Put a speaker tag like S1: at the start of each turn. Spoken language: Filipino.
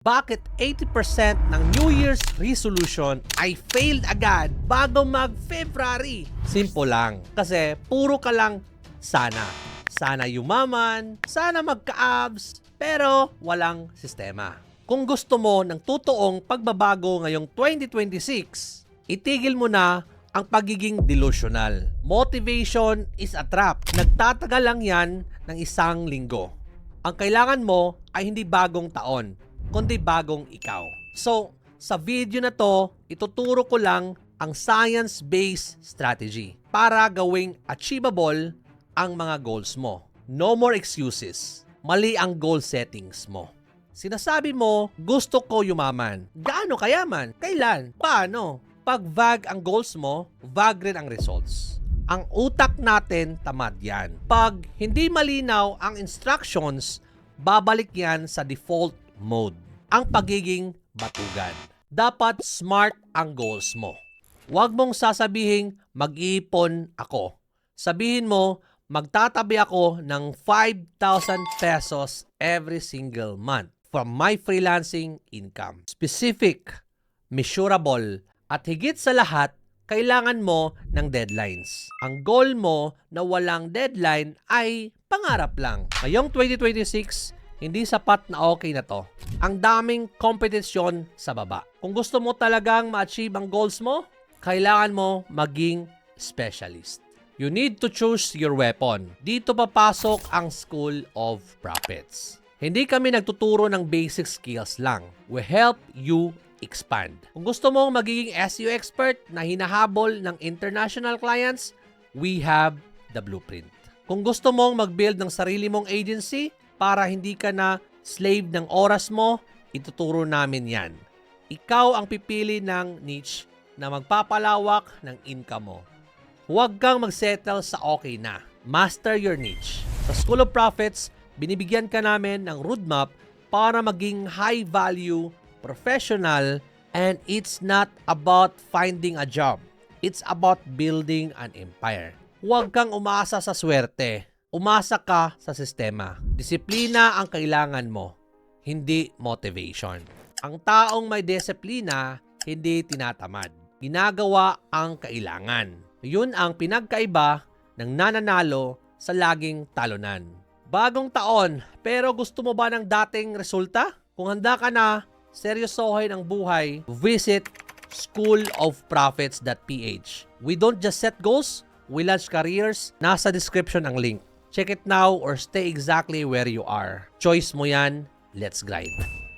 S1: Bakit 80% ng New Year's resolution ay failed agad bago mag-February? Simple lang. Kasi puro ka lang sana. Sana yumaman, sana magka-abs, pero walang sistema. Kung gusto mo ng totoong pagbabago ngayong 2026, itigil mo na ang pagiging delusional. Motivation is a trap. Nagtatagal lang yan ng isang linggo. Ang kailangan mo ay hindi bagong taon, kundi bagong ikaw. So, sa video na to, ituturo ko lang ang science-based strategy para gawing achievable ang mga goals mo. No more excuses. Mali ang goal settings mo. Sinasabi mo, gusto ko yumaman. Gaano kayaman? Kailan? Paano? Pag vague ang goals mo, vague rin ang results. Ang utak natin tamad yan. Pag hindi malinaw ang instructions, babalik yan sa default mode. Ang pagiging batugan. Dapat smart ang goals mo. Huwag mong sasabihing mag-iipon ako. Sabihin mo, magtatabi ako ng 5,000 pesos every single month from my freelancing income. Specific, measurable, at higit sa lahat, kailangan mo ng deadlines. Ang goal mo na walang deadline ay pangarap lang. Ngayong 2026, hindi sapat na okay na to. Ang daming kompetisyon sa baba. Kung gusto mo talagang ma-achieve ang goals mo, kailangan mo maging specialist. You need to choose your weapon. Dito papasok ang School of Profits. Hindi kami nagtuturo ng basic skills lang. We help you expand. Kung gusto mong magiging SEO expert na hinahabol ng international clients, we have the blueprint. Kung gusto mong mag-build ng sarili mong agency para hindi ka na slave ng oras mo, ituturo namin yan. Ikaw ang pipili ng niche na magpapalawak ng income mo. Huwag kang magsettle sa okay na. Master your niche. Sa School of Profits, binibigyan ka namin ng roadmap para maging high value, professional, and it's not about finding a job. It's about building an empire. Huwag kang umasa sa swerte. Umasa ka sa sistema. Disiplina ang kailangan mo, hindi motivation. Ang taong may disiplina, hindi tinatamad. Ginagawa ang kailangan. Yun ang pinagkaiba ng nananalo sa laging talunan. Bagong taon, pero gusto mo ba ng dating resulta? Kung handa ka na, seryosohin ang buhay, visit schoolofprofits.ph. We don't just set goals, we launch careers. Nasa description ang link. Check it now or stay exactly where you are. Choice mo yan. Let's grind.